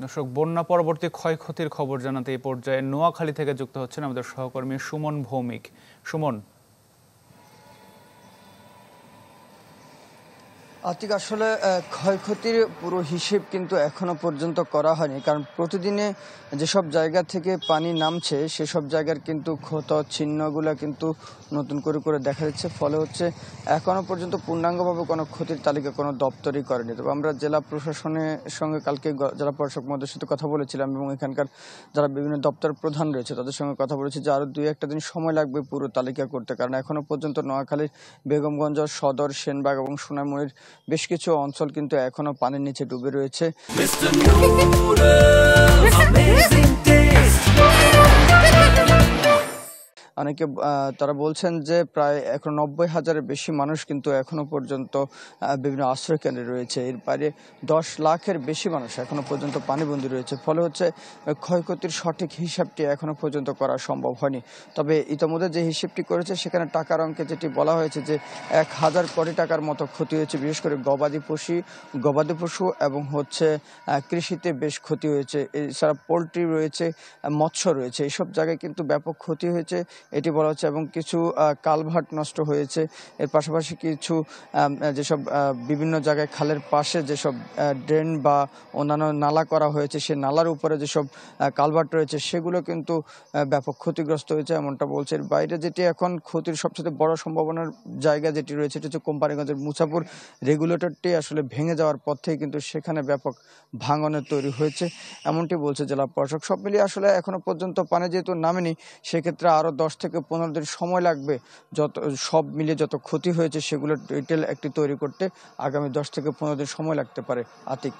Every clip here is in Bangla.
দর্শক, বন্যা পরবর্তী ক্ষয়ক্ষতির খবর জানাতে এই পর্যায়ে নোয়াখালী থেকে যুক্ত হচ্ছেন আমাদের সহকর্মী সুমন ভৌমিক। সুমন। আতিক, আসলে ক্ষয়ক্ষতির পুরো হিসেব কিন্তু এখনো পর্যন্ত করা হয়নি, কারণ প্রতিদিনে যেসব জায়গা থেকে পানি নামছে সেসব জায়গার কিন্তু ক্ষত চিহ্নগুলো কিন্তু নতুন করে করে দেখা যাচ্ছে। ফলে হচ্ছে এখনো পর্যন্ত পূর্ণাঙ্গভাবে কোনো ক্ষতির তালিকা কোনো দপ্তরই করেনি। তবে আমরা জেলা প্রশাসনের সঙ্গে কালকে জেলা প্রশাসক মহোদয়ের সাথে কথা বলেছিলাম এবং এখানকার যারা বিভিন্ন দপ্তর প্রধান রয়েছে তাদের সঙ্গে কথা বলেছি যে আরও 2-1 দিন সময় লাগবে পুরো তালিকা করতে, কারণ এখনো পর্যন্ত নোয়াখালীর বেগমগঞ্জ, সদর, সেনবাগ এবং সোনামুড়ির বেশ কিছু অঞ্চল কিন্তু এখনো পানির নিচে ডুবে রয়েছে। অনেকে তারা বলছেন যে প্রায় এখন 90,000-এর বেশি মানুষ কিন্তু এখনো পর্যন্ত বিভিন্ন আশ্রয় কেন্দ্রে রয়েছে। এর বাইরে 10 লাখের বেশি মানুষ এখনো পর্যন্ত পানিবন্দী রয়েছে। ফলে হচ্ছে ক্ষয়ক্ষতির সঠিক হিসাবটি এখনো পর্যন্ত করা সম্ভব হয়নি। তবে ইতিমধ্যে যে হিসেবটি করেছে সেখানে টাকার অঙ্কে যেটি বলা হয়েছে যে 1,000 কোটি টাকার মতো ক্ষতি হয়েছে, বিশেষ করে গবাদি পশু এবং হচ্ছে কৃষিতে বেশ ক্ষতি হয়েছে। এছাড়া পোলট্রি রয়েছে, মৎস্য রয়েছে, এইসব জায়গায় কিন্তু ব্যাপক ক্ষতি হয়েছে এটি বলা হচ্ছে। এবং কিছু কালভার্ট নষ্ট হয়েছে। এর পাশাপাশি কিছু যেসব বিভিন্ন জায়গায় খালের পাশে যেসব ড্রেন বা অন্যান্য নালা করা হয়েছে, সে নালার উপরে যেসব কালভার্ট রয়েছে সেগুলো কিন্তু ব্যাপক ক্ষতিগ্রস্ত হয়েছে, এমনটা বলছে। এর বাইরে যেটি এখন ক্ষতির সবচেয়ে বড় সম্ভাবনার জায়গা যেটি রয়েছে সেটি হচ্ছে কোম্পানিগঞ্জের মুছাপুর রেগুলেটরটি আসলে ভেঙে যাওয়ার পর থেকে কিন্তু সেখানে ব্যাপক ভাঙনের তৈরি হয়েছে, এমনটি বলছে জেলা প্রশাসক। সব মিলিয়ে আসলে এখনো পর্যন্ত পানি যেহেতু নামেনি, সেক্ষেত্রে আরও 10 থেকে 15 দিন সময় লাগবে সব মিলিয়ে যত ক্ষতি হয়েছে সেগুলো ডিটেল একটি তৈরি করতে। আগামী 10 থেকে 15 দিন সময় লাগতে পারে। আতিক।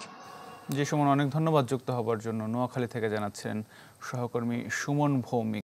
জি সুমন, অনেক ধন্যবাদ যুক্ত হবার জন্য। নোয়াখালী থেকে জানাচ্ছেন সহকর্মী সুমন ভৌমিক।